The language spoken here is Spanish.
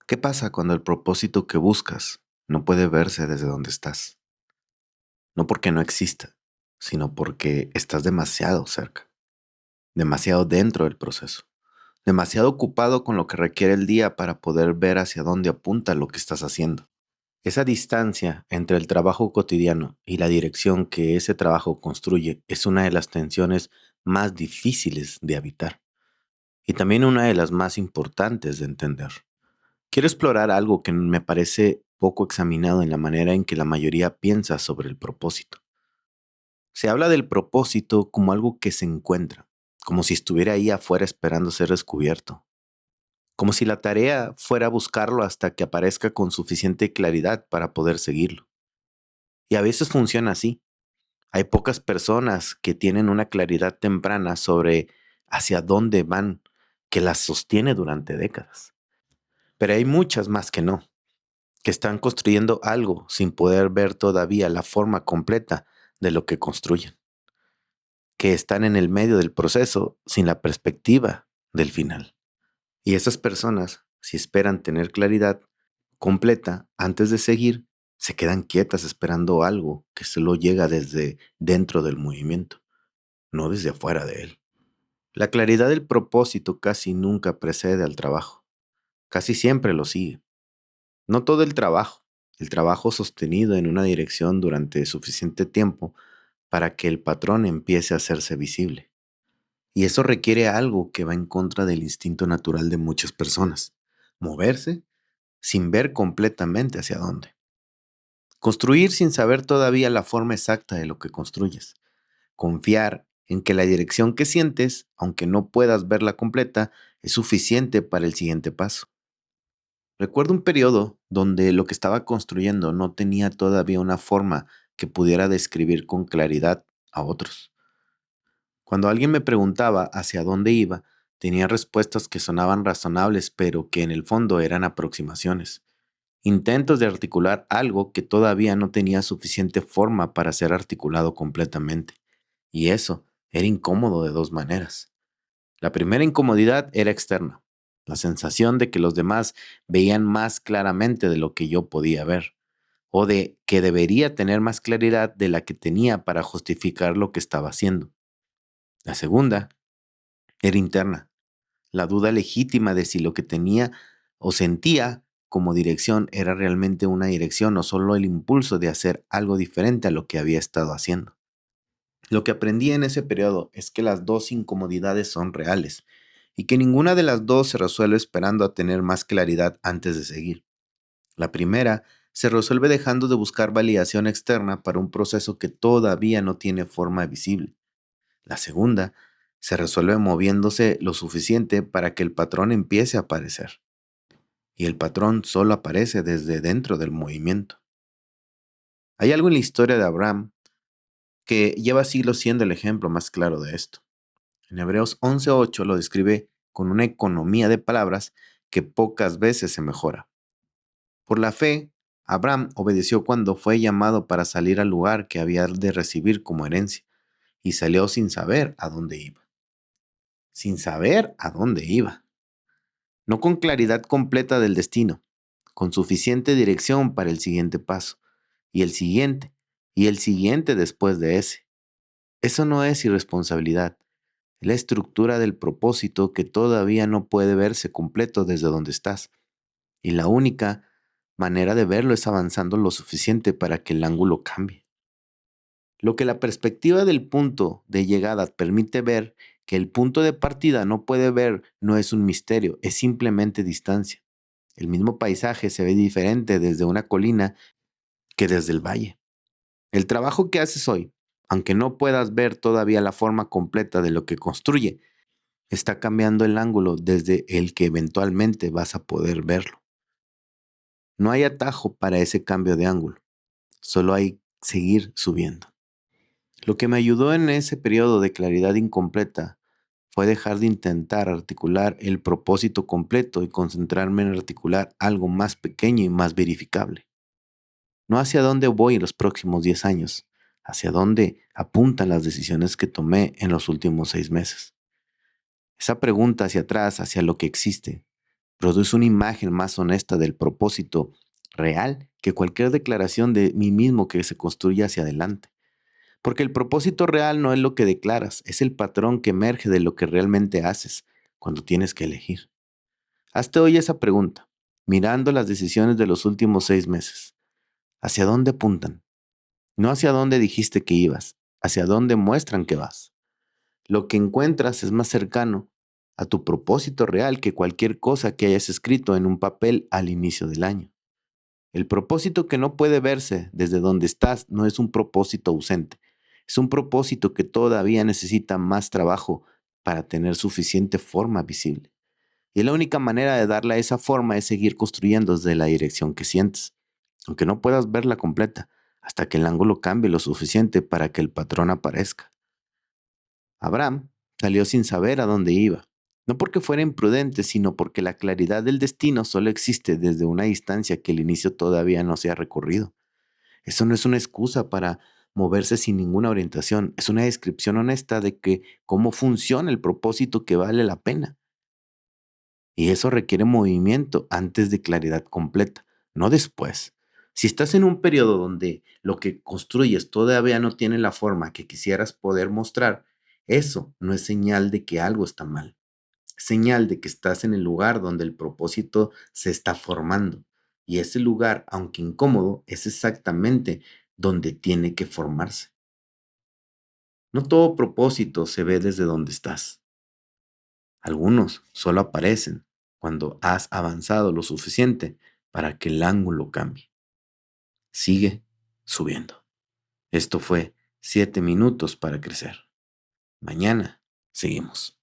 ¿Qué pasa cuando el propósito que buscas no puede verse desde donde estás? No porque no exista, sino porque estás demasiado cerca, demasiado dentro del proceso, demasiado ocupado con lo que requiere el día para poder ver hacia dónde apunta lo que estás haciendo. Esa distancia entre el trabajo cotidiano y la dirección que ese trabajo construye es una de las tensiones más difíciles de habitar y también una de las más importantes de entender. Quiero explorar algo que me parece poco examinado en la manera en que la mayoría piensa sobre el propósito. Se habla del propósito como algo que se encuentra, como si estuviera ahí afuera esperando ser descubierto, como si la tarea fuera buscarlo hasta que aparezca con suficiente claridad para poder seguirlo. Y a veces funciona así. Hay pocas personas que tienen una claridad temprana sobre hacia dónde van, que las sostiene durante décadas. Pero hay muchas más que no, que están construyendo algo sin poder ver todavía la forma completa de lo que construyen, que están en el medio del proceso sin la perspectiva del final. Y esas personas, si esperan tener claridad completa antes de seguir, se quedan quietas esperando algo que solo llega desde dentro del movimiento, no desde afuera de él. La claridad del propósito casi nunca precede al trabajo, casi siempre lo sigue. No todo el trabajo sostenido en una dirección durante suficiente tiempo para que el patrón empiece a hacerse visible. Y eso requiere algo que va en contra del instinto natural de muchas personas, moverse sin ver completamente hacia dónde. Construir sin saber todavía la forma exacta de lo que construyes. Confiar en que la dirección que sientes, aunque no puedas verla completa, es suficiente para el siguiente paso. Recuerdo un periodo donde lo que estaba construyendo no tenía todavía una forma que pudiera describir con claridad a otros. Cuando alguien me preguntaba hacia dónde iba, tenía respuestas que sonaban razonables, pero que en el fondo eran aproximaciones, intentos de articular algo que todavía no tenía suficiente forma para ser articulado completamente. Y eso era incómodo de dos maneras. La primera incomodidad era externa, la sensación de que los demás veían más claramente de lo que yo podía ver, o de que debería tener más claridad de la que tenía para justificar lo que estaba haciendo. La segunda era interna, la duda legítima de si lo que tenía o sentía como dirección era realmente una dirección o solo el impulso de hacer algo diferente a lo que había estado haciendo. Lo que aprendí en ese periodo es que las dos incomodidades son reales y que ninguna de las dos se resuelve esperando a tener más claridad antes de seguir. La primera se resuelve dejando de buscar validación externa para un proceso que todavía no tiene forma visible. La segunda se resuelve moviéndose lo suficiente para que el patrón empiece a aparecer. Y el patrón solo aparece desde dentro del movimiento. Hay algo en la historia de Abraham que lleva siglos siendo el ejemplo más claro de esto. En Hebreos 11:8 lo describe con una economía de palabras que pocas veces se mejora. Por la fe, Abraham obedeció cuando fue llamado para salir al lugar que había de recibir como herencia, y salió sin saber a dónde iba. Sin saber a dónde iba. No con claridad completa del destino, con suficiente dirección para el siguiente paso, y el siguiente después de ese. Eso no es irresponsabilidad, es la estructura del propósito que todavía no puede verse completo desde donde estás, y la única manera de verlo es avanzando lo suficiente para que el ángulo cambie. Lo que la perspectiva del punto de llegada permite ver que el punto de partida no puede ver no es un misterio, es simplemente distancia. El mismo paisaje se ve diferente desde una colina que desde el valle. El trabajo que haces hoy, aunque no puedas ver todavía la forma completa de lo que construye, está cambiando el ángulo desde el que eventualmente vas a poder verlo. No hay atajo para ese cambio de ángulo, solo hay seguir subiendo. Lo que me ayudó en ese periodo de claridad incompleta fue dejar de intentar articular el propósito completo y concentrarme en articular algo más pequeño y más verificable. No hacia dónde voy en los próximos 10 años, hacia dónde apuntan las decisiones que tomé en los últimos 6 meses. Esa pregunta hacia atrás, hacia lo que existe, Produce una imagen más honesta del propósito real que cualquier declaración de mí mismo que se construya hacia adelante. Porque el propósito real no es lo que declaras, es el patrón que emerge de lo que realmente haces cuando tienes que elegir. Hazte hoy esa pregunta, mirando las decisiones de los últimos 6 meses. ¿Hacia dónde apuntan? No hacia dónde dijiste que ibas, hacia dónde muestran que vas. Lo que encuentras es más cercano a tu propósito real que cualquier cosa que hayas escrito en un papel al inicio del año. El propósito que no puede verse desde donde estás no es un propósito ausente, es un propósito que todavía necesita más trabajo para tener suficiente forma visible. Y la única manera de darle esa forma es seguir construyendo desde la dirección que sientes, aunque no puedas verla completa, hasta que el ángulo cambie lo suficiente para que el patrón aparezca. Abraham salió sin saber a dónde iba, no porque fuera imprudente, sino porque la claridad del destino solo existe desde una distancia que el inicio todavía no se ha recorrido. Eso no es una excusa para moverse sin ninguna orientación, es una descripción honesta de que cómo funciona el propósito que vale la pena. Y eso requiere movimiento antes de claridad completa, no después. Si estás en un periodo donde lo que construyes todavía no tiene la forma que quisieras poder mostrar, eso no es señal de que algo está mal. Es señal de que estás en el lugar donde el propósito se está formando. Y ese lugar, aunque incómodo, es exactamente donde tiene que formarse. No todo propósito se ve desde donde estás. Algunos solo aparecen cuando has avanzado lo suficiente para que el ángulo cambie. Sigue subiendo. Esto fue 7 minutos para crecer. Mañana seguimos.